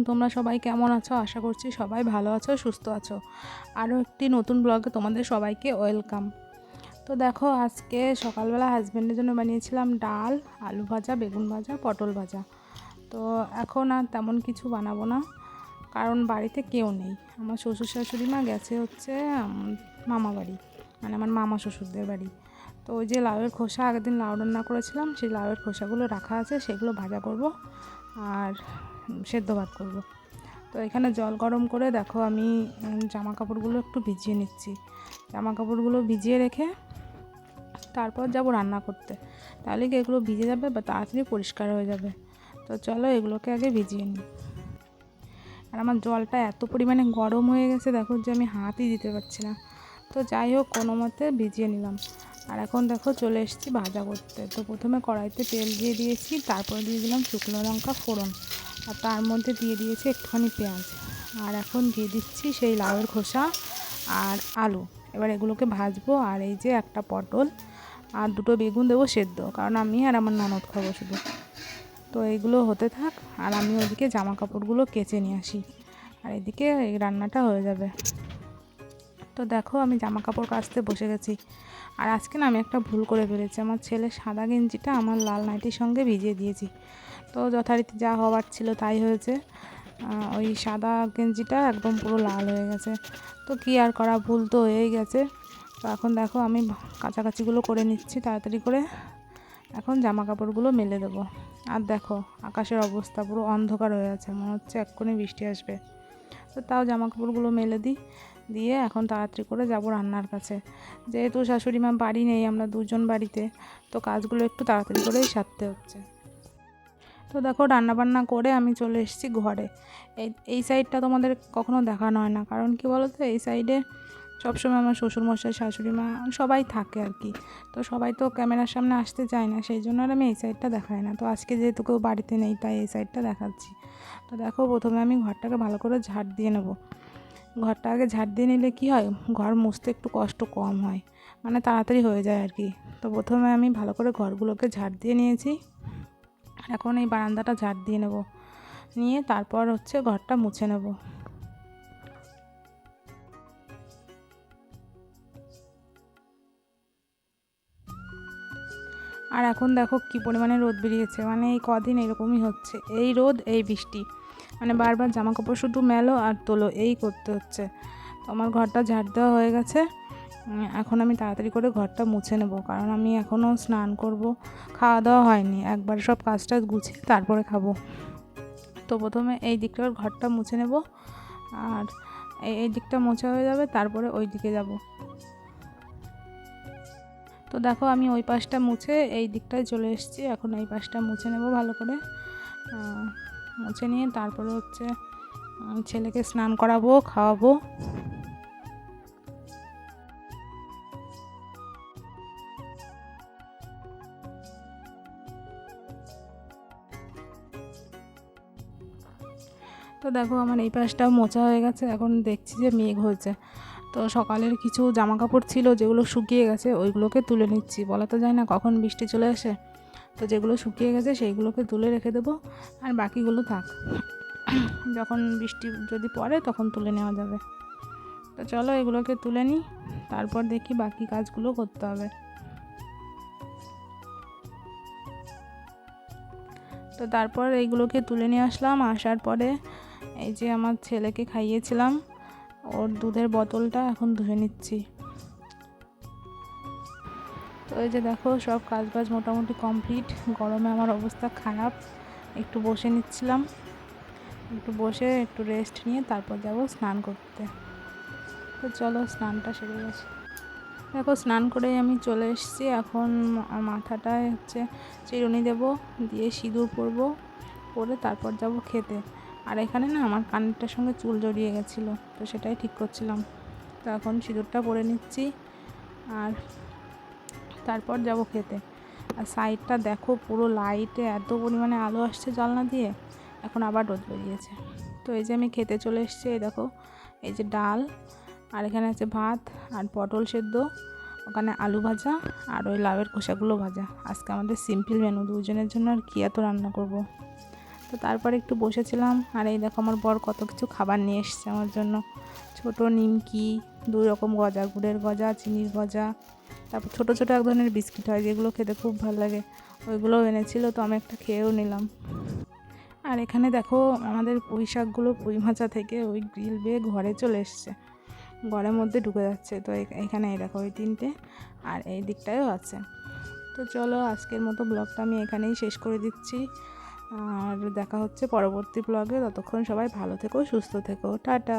তোমরা সবাই কেমন আছো? আশা করছি সবাই ভালো আছো, সুস্থ আছো। আরও একটি নতুন ব্লগে তোমাদের সবাইকে ওয়েলকাম। তো দেখো, আজকে সকালবেলা হাজব্যান্ডের জন্য বানিয়েছিলাম ডাল, আলু ভাজা, বেগুন ভাজা, পটল ভাজা। তো এখন আর তেমন কিছু বানাবো না, কারণ বাড়িতে কেউ নেই। আমার শ্বশুর শাশুড়ি মা গেছে হচ্ছে মামা বাড়ি, মানে আমার মামা শ্বশুরদের বাড়ি। তো ওই যে লাউয়ের খোসা, আগের দিন লাউ রান্না করেছিলাম, সেই লাউয়ের খোসাগুলো রাখা আছে, সেগুলো ভাজা করব আর সেদ্ধ ভাত করব। তো এখানে জল গরম করে দেখো আমি জামা কাপড়গুলো একটু ভিজিয়ে নিচ্ছি। জামা কাপড়গুলো ভিজিয়ে রেখে তারপর যাব রান্না করতে, তাহলে কি এগুলো ভিজে যাবে বা তাড়াতাড়ি পরিষ্কার হয়ে যাবে। তো চলো এগুলোকে আগে ভিজিয়ে নিই। আর আমার জলটা এত পরিমাণে গরম হয়ে গেছে, দেখো যে আমি হাতই দিতে পারছি না। তো যাই হোক, কোনো মতে ভিজিয়ে নিলাম। আর এখন দেখো চলে এসেছি ভাজা করতে। তো প্রথমে কড়াইতে তেল দিয়ে দিয়েছি, তারপরে দিয়ে দিলাম শুকনো লঙ্কা ফোড়ন, আর তার মধ্যে দিয়ে দিয়েছি একটুখানি পেঁয়াজ। আর এখন দিয়ে দিচ্ছি সেই লাউয়ের খোসা আর আলু। এবার এগুলোকে ভাজবো। আর এই যে একটা পটল আর দুটো বেগুন দেবো সেদ্ধ, কারণ আমি আর আমার ননদ খাবো শুধু। তো এইগুলো হতে থাক, আর আমি ওইদিকে জামা কাপড়গুলো কেচে নিয়ে আসি, আর এদিকে এই রান্নাটা হয়ে যাবে। তো দেখো আমি জামা কাপড় কাচতে বসে গেছি। আর আজকে না আমি একটা ভুল করে ফেলেছি, আমার ছেলের সাদা গেঞ্জিটা আমার লাল নাইটির সঙ্গে ভিজিয়ে দিয়েছি। তো যথারীতি যা হওয়ার ছিল তাই হয়েছে, ওই সাদা গেঞ্জিটা একদম পুরো লাল হয়ে গেছে। তো কী আর করা, ভুল তো হয়েই গেছে। তো এখন দেখো আমি কাচাকাচিগুলো করে নিচ্ছি তাড়াতাড়ি করে, এখন জামা কাপড়গুলো মেলে দেবো। আর দেখো আকাশের অবস্থা পুরো অন্ধকার হয়ে আছে, মনে হচ্ছে এক্ষুনি বৃষ্টি আসবে। তো তাও জামা কাপড়গুলো মেলে দিয়ে এখন তাড়াতাড়ি করে যাব রান্নার কাছে। যেহেতু শাশুড়ি মা বাড়ি নেই, আমরা দুজন বাড়িতে, তো কাজগুলো একটু তাড়াতাড়ি করেই সারতে হচ্ছে। তো দেখো রান্নাবান্না করে আমি চলে এসেছি ঘরে। এই সাইডটা তোমাদের কখনো দেখানো হয় না, কারণ কি বলো তো, এই সাইডে সবসময় আমার শ্বশুরমশাই শাশুড়ি মা সবাই থাকে আর কি। তো সবাই তো ক্যামেরার সামনে আসতে চায় না, সেই জন্য আর আমি এই সাইডটা দেখাই না। তো আজকে যেহেতু কেউ বাড়িতে নেই, তাই এই সাইডটা দেখাচ্ছি। তো দেখো প্রথমে আমি ঘরটাকে ভালো করে ঝাড় দিয়ে নেব। ঘরটা আগে ঝাড় দিয়ে নিলে কী হয়, ঘর মুছতে একটু কষ্ট কম হয়, মানে তাড়াতাড়ি হয়ে যায় আর কি। তো প্রথমে আমি ভালো করে ঘরগুলোকে ঝাড় দিয়ে নিয়েছি। এখন এই বারান্দাটা ঝাড় দিয়ে নেব, নিয়ে তারপর হচ্ছে ঘরটা মুছে নেব। আর এখন দেখো কি পরিমাণে রোদ বেরিয়েছে, মানে এই কদিন এরকমই হচ্ছে, এই রোদ এই বৃষ্টি, মানে বারবার জামা কাপড় শুধু মেলো আর তোলো এই করতে হচ্ছে। তো আমার ঘরটা ঝাড় দেওয়া হয়ে গেছে। এখন আমি তাড়াতাড়ি করে ঘরটা মুছে নেব, কারণ আমি এখনও স্নান করব, খাওয়া দাওয়া হয়নি, একবার সব কাজটা গুছিয়ে তারপরে খাবো। তো প্রথমে এই দিকটার ঘরটা মুছে নেব, আর এই দিকটা মোছা হয়ে যাবে, তারপরে ওই দিকে যাব। তো দেখো আমি ওই পাশটা মুছে এই দিকটায় চলে এসেছি, এখন এই পাশটা মুছে নেব ভালো করে। মুছে নিয়ে তারপরে হচ্ছে ছেলেকে স্নান করাবো, খাওয়াবো। তো দেখো আমার এই পাশটাও মোছা হয়ে গেছে, এখন দেখছি যে মেঘ হয়েছে। তো সকালের কিছু জামা কাপড় ছিল যেগুলো শুকিয়ে গেছে, ওইগুলোকে তুলে নিচ্ছি, বলা তো যায় না কখন বৃষ্টি চলে আসে। তো যেগুলো শুকিয়ে গেছে সেইগুলোকে তুলে রেখে দেবো, আর বাকিগুলো থাক, যখন বৃষ্টি যদি পড়ে তখন তুলে নেওয়া যাবে। তো চলো এগুলোকে তুলে নিই, তারপর দেখি বাকি কাজগুলো করতে হবে। তো তারপর এইগুলোকে তুলে নিয়ে আসলাম। আসার পরে এই যে আমার ছেলেকে খাইয়েছিলাম, ওর দুধের বোতলটা এখন ধুয়ে নিচ্ছি। তো এই যে দেখো সব কাজবাজ মোটামুটি কমপ্লিট। গরমে আমার অবস্থা খারাপ, একটু বসে নিচ্ছিলাম, একটু বসে একটু রেস্ট নিয়ে তারপর যাব স্নান করতে। তো চলো স্নানটা সেরে গেছি। দেখো স্নান করেই আমি চলে এসেছি। এখন মাথাটায় হচ্ছে চিরুনি দেব, দিয়ে সিঁদুর পরবো, পরে তারপর যাব খেতে। আর এখানে না আমার কানেরটার সঙ্গে চুল জড়িয়ে গেছিলো, তো সেটাই ঠিক করছিলাম। তো এখন সিঁদুরটা পরে নিচ্ছি, আর তারপর যাব খেতে। আর সাইডটা দেখো পুরো লাইটে এত পরিমাণে আলো আসছে জানলা দিয়ে, এখন আবার রোদ বেরিয়েছে। তো এই যে আমি খেতে চলে এসেছি, এই দেখো এই যে ডাল, আর এখানে আছে ভাত আর পটল সেদ্ধ, ওখানে আলু ভাজা, আর ওই লাউয়ের খোসাগুলো ভাজা। আজকে আমাদের সিম্পল মেনু, দুজনের জন্য আর কি এত রান্না করব। তো তারপরে একটু বসেছিলাম, আর এই দেখো আমার বর কত কিছু খাবার নিয়ে এসছে আমার জন্য। ছোট নিমকি, 2 রকম গজা, গুড়ের গজা, চিনির গজা, তারপর ছোটো ছোটো এক ধরনের বিস্কিট হয় যেগুলো খেতে খুব ভালো লাগে, ওইগুলোও এনেছিল। তো আমি একটা খেয়েও নিলাম। আর এখানে দেখো আমাদের পুঁই শাকগুলো পুঁই মাচা থেকে ওই গ্রিল বেয়ে ঘরে চলে এসছে, ঘরের মধ্যে ঢুকে যাচ্ছে। তো এখানে এই দেখো ওই 3টে, আর এই দিকটায়ও আছে। তো চলো আজকের মতো ব্লগটা আমি এখানেই শেষ করে দিচ্ছি, আর দেখা হচ্ছে পরবর্তী ব্লগে। ততক্ষণ সবাই ভালো থেকো, সুস্থ থেকো, টাটা।